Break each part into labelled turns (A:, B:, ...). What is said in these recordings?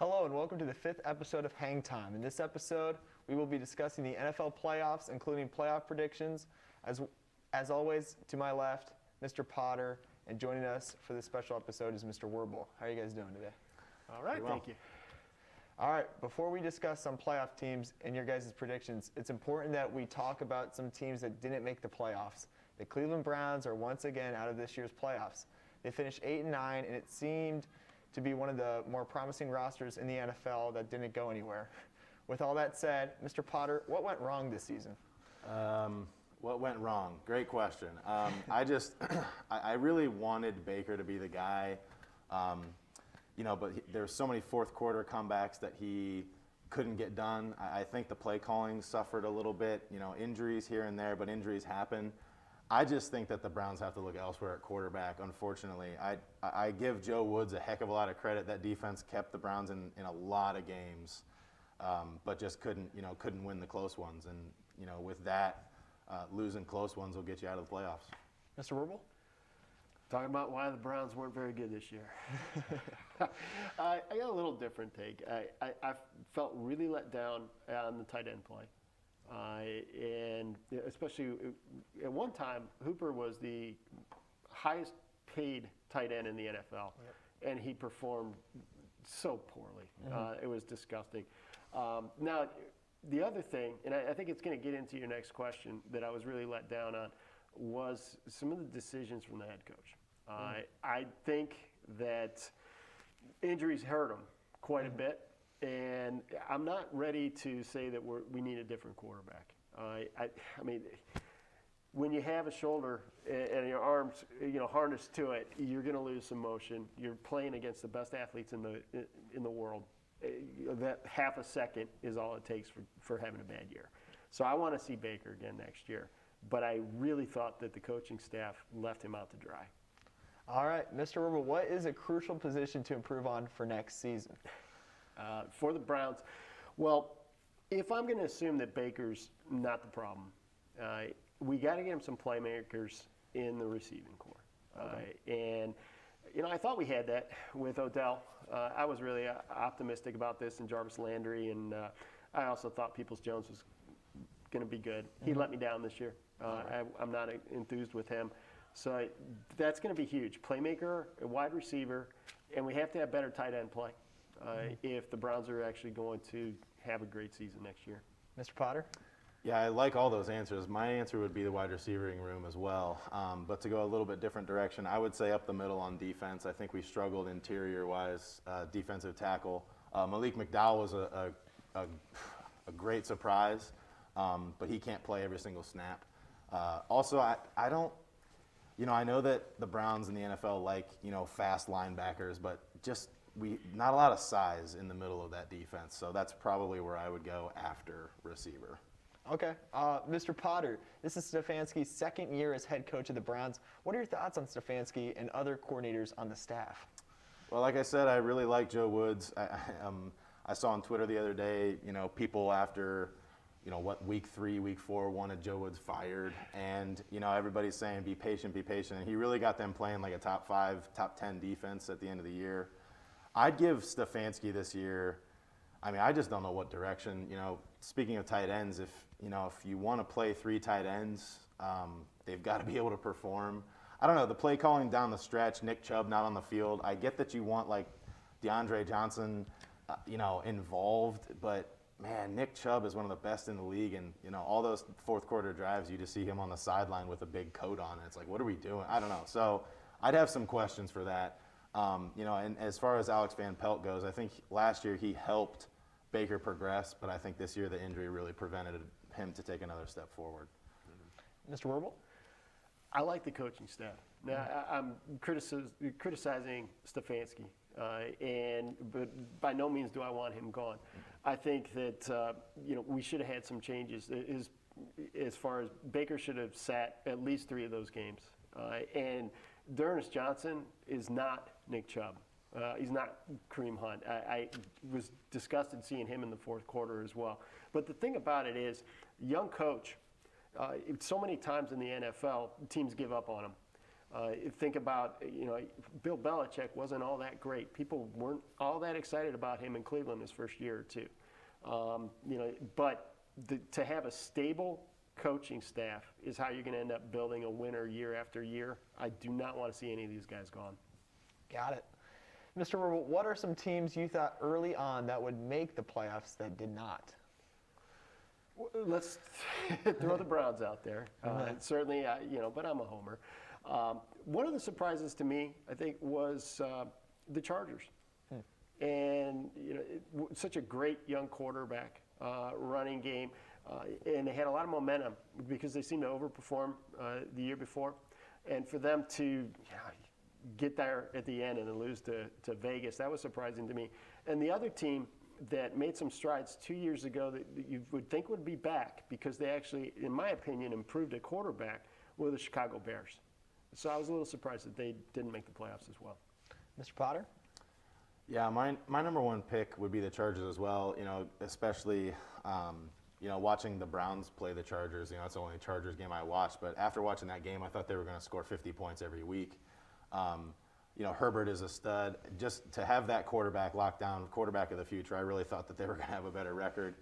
A: Hello and welcome to the 5th episode of Hangtime. In this episode, we will be discussing the NFL playoffs, including playoff predictions. As always, to my left, Mr. Potter, and joining us for this special episode is Mr. Werble. How are you guys doing today?
B: All right, thank you.
A: All right, before we discuss some playoff teams and your guys' predictions, it's important that we talk about some teams that didn't make the playoffs. The Cleveland Browns are once again out of this year's playoffs. They finished 8-9, and it seemed to be one of the more promising rosters in the NFL that didn't go anywhere. With all that said, Mr. Potter, what went wrong this season?
C: What went wrong? Great question. I really wanted Baker to be the guy, but there's so many fourth quarter comebacks that he couldn't get done. I think the play calling suffered a little bit, injuries here and there, but injuries happen. I just think that the Browns have to look elsewhere at quarterback, unfortunately. I give Joe Woods a heck of a lot of credit. That defense kept the Browns in a lot of games, but just couldn't win the close ones. And, with that, losing close ones will get you out of the playoffs.
A: Mr. Werble?
B: Talking about why the Browns weren't very good this year. I got a little different take. I felt really let down on the tight end play. And especially at one time, Hooper was the highest paid tight end in the NFL, and he performed so poorly. It was disgusting. Now, the other thing, and I think it's going to get into your next question that I was really let down on, was some of the decisions from the head coach. I think that injuries hurt him quite a bit. And I'm not ready to say that we need a different quarterback. I mean, when you have a shoulder and your arms, harnessed to it, you're going to lose some motion. You're playing against the best athletes in the world. That half a second is all it takes for having a bad year. So I want to see Baker again next year. But I really thought that the coaching staff left him out to dry.
A: All right, Mr. Werble, what is a crucial position to improve on for next season?
B: For the Browns, well, if I'm going to assume that Baker's not the problem, we got to get him some playmakers in the receiving corps. And I thought we had that with Odell. I was really optimistic about this in Jarvis Landry, and I also thought Peoples-Jones was going to be good. He let me down this year. I'm not enthused with him. So that's going to be huge. Playmaker, a wide receiver, and we have to have better tight end play. If the Browns are actually going to have a great season next year.
A: Mr. Potter?
C: Yeah, I like all those answers. My answer would be the wide receiving room as well. But to go a little bit different direction, I would say up the middle on defense. I think we struggled interior-wise, defensive tackle. Malik McDowell was a great surprise, but he can't play every single snap. Also, I don't – I know that the Browns in the NFL like, fast linebackers, but just – not a lot of size in the middle of that defense, so that's probably where I would go after receiver.
A: Okay. Mr. Potter, this is Stefanski's second year as head coach of the Browns. What are your thoughts on Stefanski and other coordinators on the staff?
C: Well, like I said, I really like Joe Woods. I saw on Twitter the other day, people after, week 3, week 4 wanted Joe Woods fired. And, everybody's saying be patient, be patient. And he really got them playing like a top 5, top 10 defense at the end of the year. I'd give Stefanski this year, I just don't know what direction. Speaking of tight ends, if you want to play 3 tight ends, they've got to be able to perform. I don't know, the play calling down the stretch, Nick Chubb not on the field. I get that you want like DeAndre Johnson, involved, but man, Nick Chubb is one of the best in the league, and all those fourth quarter drives, you just see him on the sideline with a big coat on. It's like, what are we doing? I don't know. So I'd have some questions for that. And as far as Alex Van Pelt goes, I think last year he helped Baker progress, but I think this year the injury really prevented him to take another step forward.
A: Mr. Werble?
B: I like the coaching staff. Now, I'm criticizing Stefanski, but by no means do I want him gone. I think that we should have had some changes. As far as Baker should have sat at least 3 of those games, and D'Ernest Johnson is not Nick Chubb. He's not Kareem Hunt. I was disgusted seeing him in the fourth quarter as well. But the thing about it is, young coach, so many times in the NFL, teams give up on him. Think about, Bill Belichick wasn't all that great. People weren't all that excited about him in Cleveland his first year or two. But to have a stable coaching staff is how you're going to end up building a winner year after year. I do not want to see any of these guys gone.
A: Got it. Mr. Werble, what are some teams you thought early on that would make the playoffs that did not?
B: Let's throw the Browns out there. Certainly, but I'm a homer. One of the surprises to me, I think, was the Chargers. And such a great young quarterback, running game, and they had a lot of momentum because they seemed to overperform the year before. And for them to get there at the end and then lose to Vegas, that was surprising to me. And the other team that made some strides 2 years ago that you would think would be back because they actually, in my opinion, improved at quarterback were the Chicago Bears. So I was a little surprised that they didn't make the playoffs as well.
A: Mr. Potter?
C: Yeah, my number one pick would be the Chargers as well. Especially watching the Browns play the Chargers. It's the only Chargers game I watched. But after watching that game, I thought they were going to score 50 points every week. Herbert is a stud. Just to have that quarterback locked down, quarterback of the future, I really thought that they were going to have a better record.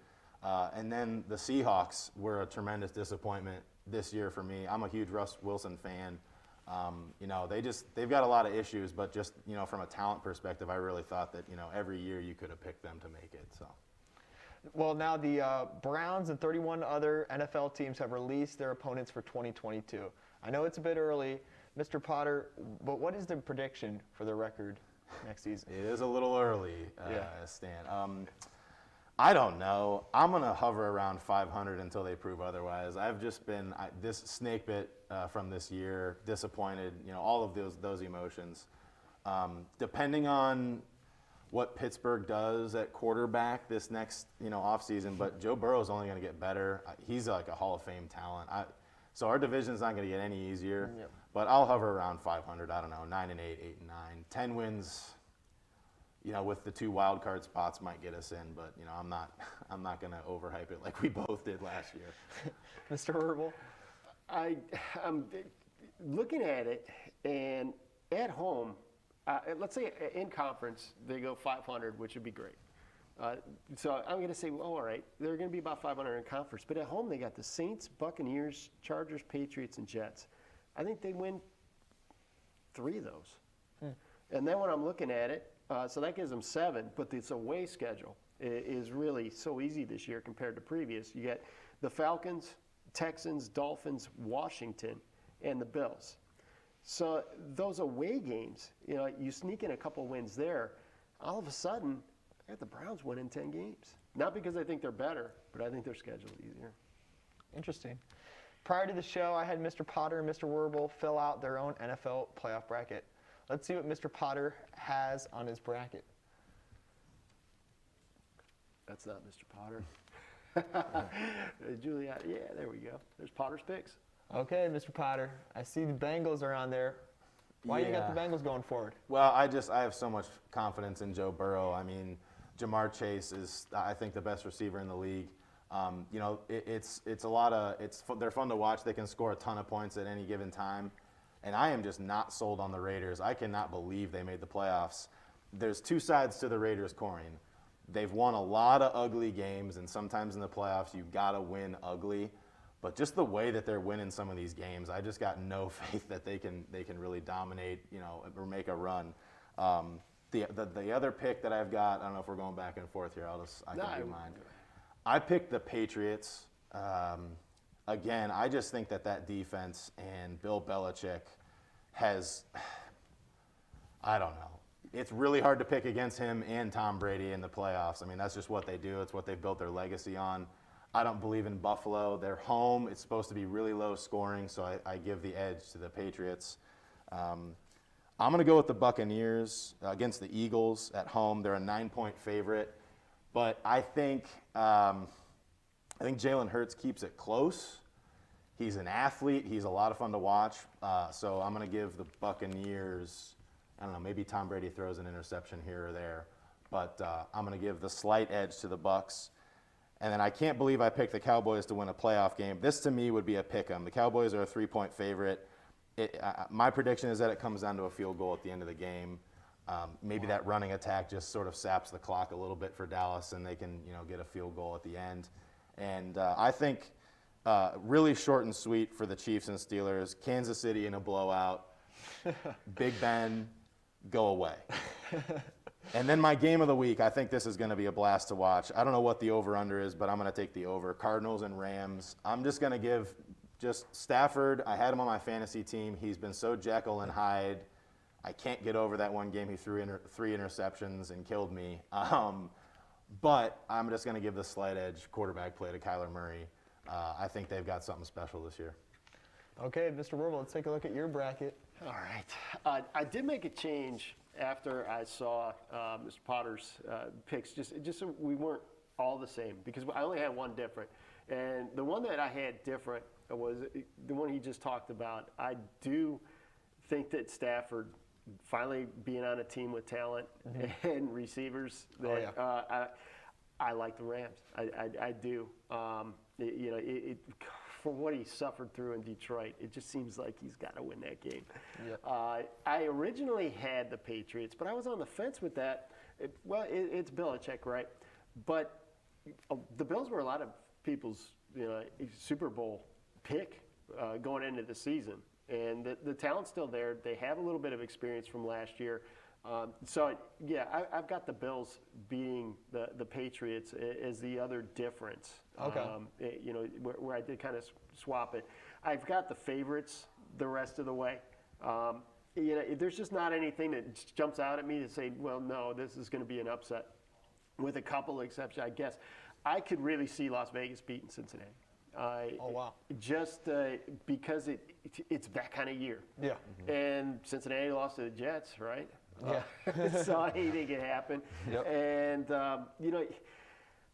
C: And then the Seahawks were a tremendous disappointment this year for me. I'm a huge Russ Wilson fan. They've got a lot of issues, but just, from a talent perspective, I really thought that, every year you could have picked them to make it. So.
A: Well, now the Browns and 31 other NFL teams have released their opponents for 2022. I know it's a bit early, Mr. Potter, but what is the prediction for the record next season?
C: It is a little early, Stan. I don't know. I'm going to hover around 500 until they prove otherwise. I've just been this snake bit from this year, disappointed, all of those emotions. Depending on what Pittsburgh does at quarterback this next offseason, but Joe Burrow is only going to get better. He's like a Hall of Fame talent. So our division's not going to get any easier.
A: Yep.
C: But I'll hover around 500. I don't know, 9-8, 8-9, 10 wins. With the 2 wild card spots might get us in, but I'm not going to overhype it like we both did last year.
A: Mr. Herbal?
B: I'm looking at it, and at home, let's say in conference they go 500, which would be great. So I'm going to say, well, all right, they're going to be about 500 in conference, but at home they got the Saints, Buccaneers, Chargers, Patriots, and Jets. I think they win 3 of those. And then when I'm looking at it, so that gives them 7, but this away schedule is really so easy this year compared to previous. You get the Falcons, Texans, Dolphins, Washington, and the Bills. So those away games, you sneak in a couple wins there, all of a sudden, I got the Browns winning 10 games. Not because I think they're better, but I think their schedule is easier.
A: Interesting. Prior to the show, I had Mr. Potter and Mr. Werble fill out their own NFL playoff bracket. Let's see what Mr. Potter has on his bracket.
B: That's not Mr. Potter. Julia, yeah, there we go. There's Potter's picks.
A: Okay, Mr. Potter. I see the Bengals are on there. Why you got the Bengals going forward?
C: Well, I have so much confidence in Joe Burrow. I mean, Jamar Chase is, I think, the best receiver in the league. They're fun to watch. They can score a ton of points at any given time. And I am just not sold on the Raiders. I cannot believe they made the playoffs. There's 2 sides to the Raiders coin. They've won a lot of ugly games, and sometimes in the playoffs you've got to win ugly. But just the way that they're winning some of these games, I just got no faith that they can really dominate, or make a run. The other pick that I've got, I don't know if we're going back and forth here. I can do mine. I picked the Patriots. Again, I just think that defense and Bill Belichick has, I don't know. It's really hard to pick against him and Tom Brady in the playoffs. I mean, that's just what they do. It's what they've built their legacy on. I don't believe in Buffalo. They're home. It's supposed to be really low scoring, so I give the edge to the Patriots. I'm going to go with the Buccaneers against the Eagles at home. They're a 9-point favorite. But I think Jalen Hurts keeps it close. He's an athlete. He's a lot of fun to watch. So I'm going to give the Buccaneers, I don't know, maybe Tom Brady throws an interception here or there. But I'm going to give the slight edge to the Bucs. And then I can't believe I picked the Cowboys to win a playoff game. This, to me, would be a pick 'em. The Cowboys are a 3-point favorite. My prediction is that it comes down to a field goal at the end of the game. Maybe that running attack just sort of saps the clock a little bit for Dallas, and they can get a field goal at the end. And I think really short and sweet for the Chiefs and Steelers. Kansas City in a blowout. Big Ben, go away. And then my game of the week, I think this is going to be a blast to watch. I don't know what the over-under is, but I'm going to take the over. Cardinals and Rams. I'm just going to give Stafford. I had him on my fantasy team. He's been so Jekyll and Hyde. I can't get over that one game he threw three interceptions and killed me. But I'm just going to give the slight edge quarterback play to Kyler Murray. I think they've got something special this year.
A: Okay, Mr. Werble, let's take a look at your bracket.
B: All right. I did make a change after I saw Mr. Potter's picks, just so we weren't all the same, because I only had one different. And the one that I had different was the one he just talked about. I do think that Stafford finally being on a team with talent and receivers, I like the Rams. I do. For what he suffered through in Detroit, it just seems like he's got to win that game. Yep. I originally had the Patriots, but I was on the fence with that. It's Belichick, right? But the Bills were a lot of people's Super Bowl pick going into the season. And the talent's still there. They have a little bit of experience from last year. I've got the Bills beating the Patriots as the other difference.
A: Okay.
B: Where I did kind of swap it. I've got the favorites the rest of the way. There's just not anything that jumps out at me to say, well, no, this is going to be an upset. With a couple of exceptions, I guess. I could really see Las Vegas beating Cincinnati.
A: Oh, wow.
B: Just because it's that kind of year.
A: Yeah.
B: And Cincinnati lost to the Jets, right?
A: Yeah.
B: So anything can happen.
A: Yep.
B: And,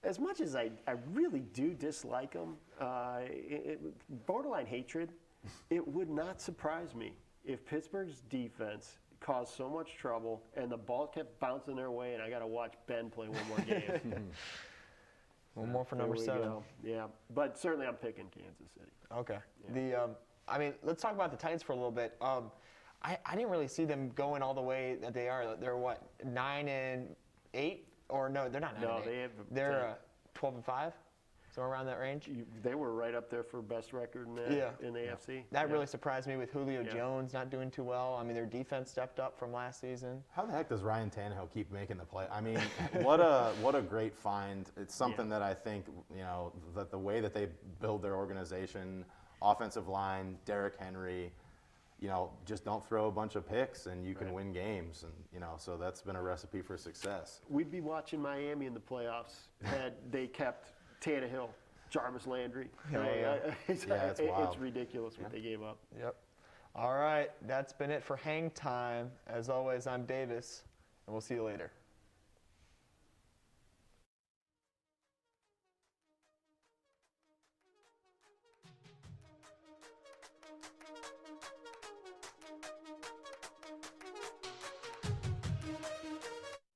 B: as much as I really do dislike them, borderline hatred, it would not surprise me if Pittsburgh's defense caused so much trouble and the ball kept bouncing their way and I got to watch Ben play one more game.
A: One more for number 7.
B: Go. Yeah, but certainly I'm picking Kansas City.
A: Okay.
B: Yeah.
A: Let's talk about the Titans for a little bit. I didn't really see them going all the way that they are. They're what, 9-8? Or no, they're not 9-8.
B: No,
A: they're 12-5, somewhere around that range.
B: They were right up there for best record in the AFC.
A: That really surprised me with Julio Jones not doing too well. I mean, their defense stepped up from last season.
C: How the heck does Ryan Tannehill keep making the play? I mean, what a great find. It's something that I think, that the way that they build their organization, offensive line, Derrick Henry, just don't throw a bunch of picks and you can win games. And, so that's been a recipe for success.
B: We'd be watching Miami in the playoffs had they kept Tannehill, Jarvis Landry. It's
C: wild.
B: It's ridiculous what they gave up.
A: Yep. All right, that's been it for Hang Time. As always, I'm Davis, and we'll see you later.